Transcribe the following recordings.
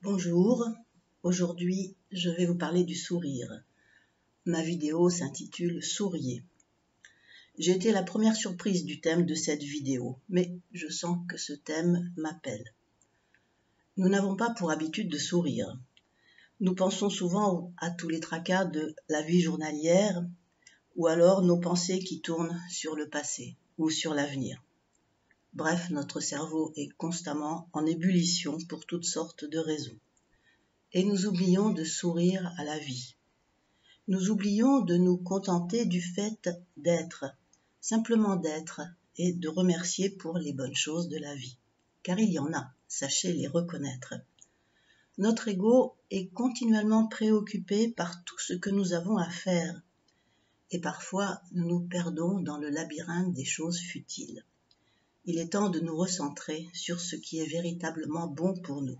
Bonjour, aujourd'hui je vais vous parler du sourire. Ma vidéo s'intitule Souriez. J'ai été la première surprise du thème de cette vidéo, mais je sens que ce thème m'appelle. Nous n'avons pas pour habitude de sourire. Nous pensons souvent à tous les tracas de la vie journalière ou alors nos pensées qui tournent sur le passé ou sur l'avenir. Bref, notre cerveau est constamment en ébullition pour toutes sortes de raisons. Et nous oublions de sourire à la vie. Nous oublions de nous contenter du fait d'être, simplement d'être, et de remercier pour les bonnes choses de la vie. Car il y en a, sachez les reconnaître. Notre ego est continuellement préoccupé par tout ce que nous avons à faire. Et parfois, nous nous perdons dans le labyrinthe des choses futiles. Il est temps de nous recentrer sur ce qui est véritablement bon pour nous.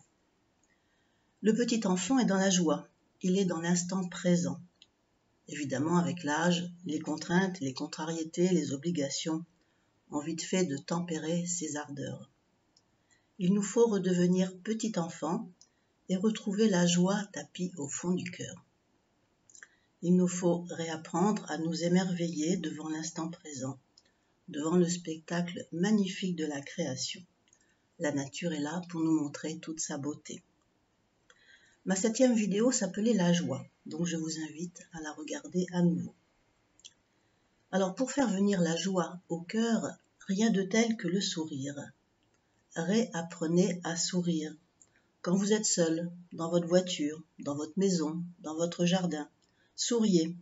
Le petit enfant est dans la joie, il est dans l'instant présent. Évidemment, avec l'âge, les contraintes, les contrariétés, les obligations ont vite fait de tempérer ses ardeurs. Il nous faut redevenir petit enfant et retrouver la joie tapie au fond du cœur. Il nous faut réapprendre à nous émerveiller devant l'instant présent, devant le spectacle magnifique de la création. La nature est là pour nous montrer toute sa beauté. Ma 7e vidéo s'appelait La joie, donc je vous invite à la regarder à nouveau. Alors pour faire venir la joie au cœur, rien de tel que le sourire. Réapprenez à sourire. Quand vous êtes seul, dans votre voiture, dans votre maison, dans votre jardin, souriez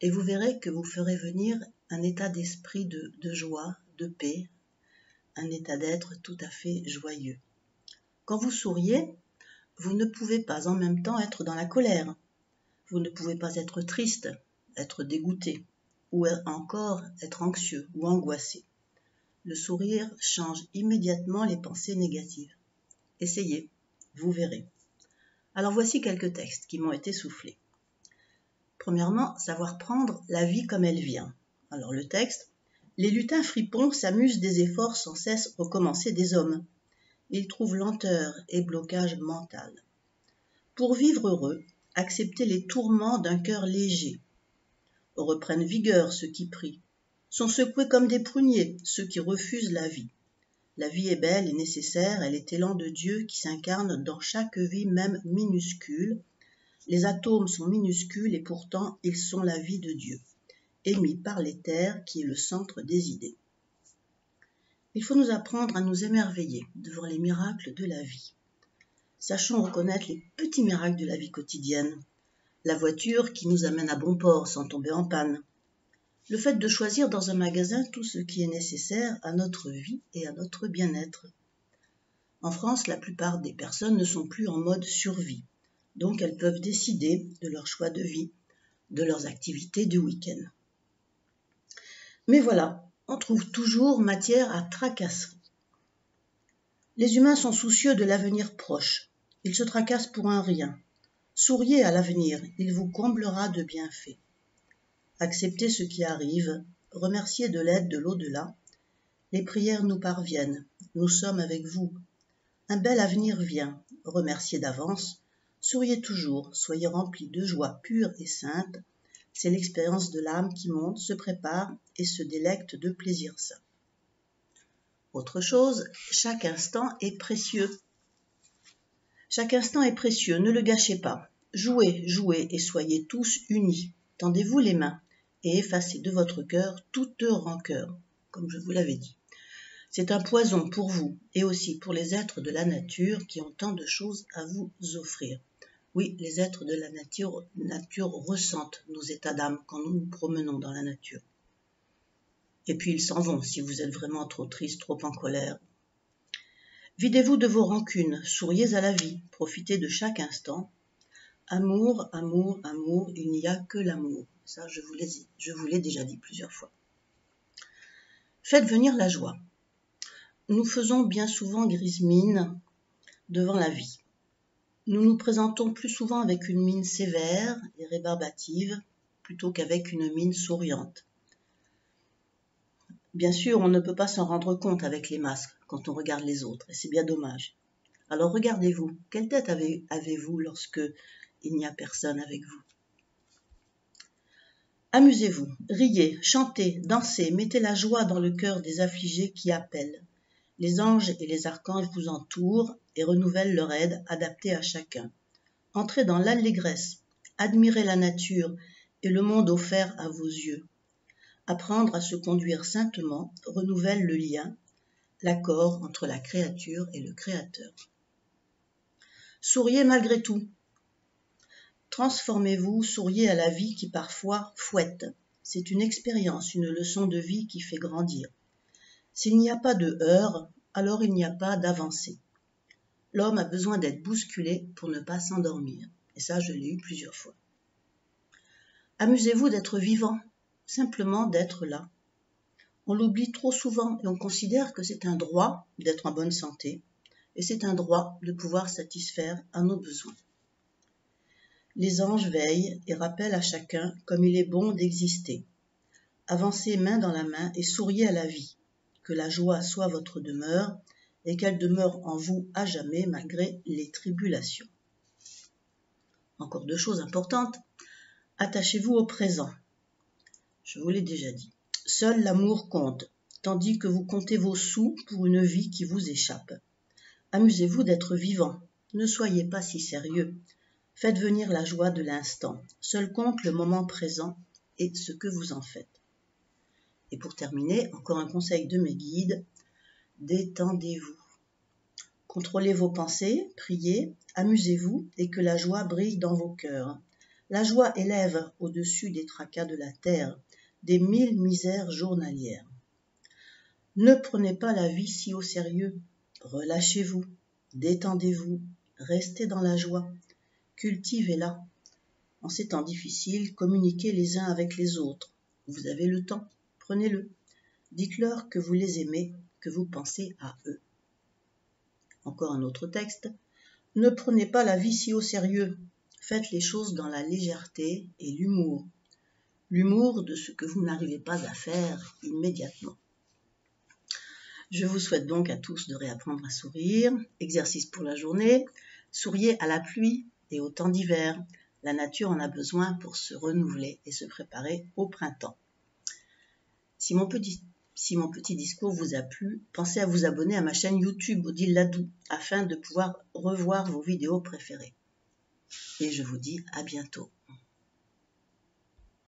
et vous verrez que vous ferez venir un état d'esprit de joie, de paix, un état d'être tout à fait joyeux. Quand vous souriez, vous ne pouvez pas en même temps être dans la colère. Vous ne pouvez pas être triste, être dégoûté, ou encore être anxieux ou angoissé. Le sourire change immédiatement les pensées négatives. Essayez, vous verrez. Alors voici quelques textes qui m'ont été soufflés. Premièrement, savoir prendre la vie comme elle vient. Alors le texte, les lutins fripons s'amusent des efforts sans cesse recommencés des hommes. Ils trouvent lenteur et blocage mental. Pour vivre heureux, acceptez les tourments d'un cœur léger. Reprennent vigueur ceux qui prient. Sont secoués comme des pruniers ceux qui refusent la vie. La vie est belle et nécessaire, elle est élan de Dieu qui s'incarne dans chaque vie même minuscule. Les atomes sont minuscules et pourtant ils sont la vie de Dieu, émis par l'éther qui est le centre des idées. Il faut nous apprendre à nous émerveiller devant les miracles de la vie. Sachons reconnaître les petits miracles de la vie quotidienne. La voiture qui nous amène à bon port sans tomber en panne. Le fait de choisir dans un magasin tout ce qui est nécessaire à notre vie et à notre bien-être. En France, la plupart des personnes ne sont plus en mode survie, donc elles peuvent décider de leur choix de vie, de leurs activités du week-end. Mais voilà, on trouve toujours matière à tracasserie. Les humains sont soucieux de l'avenir proche. Ils se tracassent pour un rien. Souriez à l'avenir, il vous comblera de bienfaits. Acceptez ce qui arrive, remerciez de l'aide de l'au-delà. Les prières nous parviennent, nous sommes avec vous. Un bel avenir vient, remerciez d'avance. Souriez toujours, soyez remplis de joie pure et sainte. C'est l'expérience de l'âme qui monte, se prépare et se délecte de plaisir sain. Autre chose, chaque instant est précieux. Chaque instant est précieux, ne le gâchez pas. Jouez, jouez et soyez tous unis. Tendez-vous les mains et effacez de votre cœur toute rancœur, comme je vous l'avais dit. C'est un poison pour vous et aussi pour les êtres de la nature qui ont tant de choses à vous offrir. Oui, les êtres de la nature ressentent nos états d'âme quand nous nous promenons dans la nature. Et puis ils s'en vont si vous êtes vraiment trop triste, trop en colère. Videz-vous de vos rancunes, souriez à la vie, profitez de chaque instant. Amour, amour, amour, il n'y a que l'amour. Ça, je vous l'ai déjà dit plusieurs fois. Faites venir la joie. Nous faisons bien souvent grise mine devant la vie. Nous nous présentons plus souvent avec une mine sévère et rébarbative plutôt qu'avec une mine souriante. Bien sûr, on ne peut pas s'en rendre compte avec les masques quand on regarde les autres, et c'est bien dommage. Alors regardez-vous, quelle tête avez-vous lorsque il n'y a personne avec vous? Amusez-vous, riez, chantez, dansez, mettez la joie dans le cœur des affligés qui appellent. Les anges et les archanges vous entourent et renouvellent leur aide adaptée à chacun. Entrez dans l'allégresse, admirez la nature et le monde offert à vos yeux. Apprendre à se conduire saintement renouvelle le lien, l'accord entre la créature et le Créateur. Souriez malgré tout. Transformez-vous, souriez à la vie qui parfois fouette. C'est une expérience, une leçon de vie qui fait grandir. S'il n'y a pas de heurts, alors il n'y a pas d'avancée. L'homme a besoin d'être bousculé pour ne pas s'endormir. Et ça, je l'ai eu plusieurs fois. Amusez-vous d'être vivant, simplement d'être là. On l'oublie trop souvent et on considère que c'est un droit d'être en bonne santé et c'est un droit de pouvoir satisfaire à nos besoins. Les anges veillent et rappellent à chacun comme il est bon d'exister. Avancez main dans la main et souriez à la vie. Que la joie soit votre demeure et qu'elle demeure en vous à jamais malgré les tribulations. Encore deux choses importantes. Attachez-vous au présent. Je vous l'ai déjà dit. Seul l'amour compte, tandis que vous comptez vos sous pour une vie qui vous échappe. Amusez-vous d'être vivant. Ne soyez pas si sérieux. Faites venir la joie de l'instant. Seul compte le moment présent et ce que vous en faites. Et pour terminer, encore un conseil de mes guides. Détendez-vous. Contrôlez vos pensées, priez, amusez-vous et que la joie brille dans vos cœurs. La joie élève au-dessus des tracas de la terre, des 1000 misères journalières. Ne prenez pas la vie si au sérieux. Relâchez-vous, détendez-vous, restez dans la joie, cultivez-la. En ces temps difficiles, communiquez les uns avec les autres. Vous avez le temps, prenez-le. Dites-leur que vous les aimez, que vous pensez à eux. Encore un autre texte. Ne prenez pas la vie si au sérieux. Faites les choses dans la légèreté et l'humour. L'humour de ce que vous n'arrivez pas à faire immédiatement. Je vous souhaite donc à tous de réapprendre à sourire. Exercice pour la journée. Souriez à la pluie et au temps d'hiver. La nature en a besoin pour se renouveler et se préparer au printemps. Si mon petit discours vous a plu, pensez à vous abonner à ma chaîne YouTube Odile Ladou afin de pouvoir revoir vos vidéos préférées. Et je vous dis à bientôt.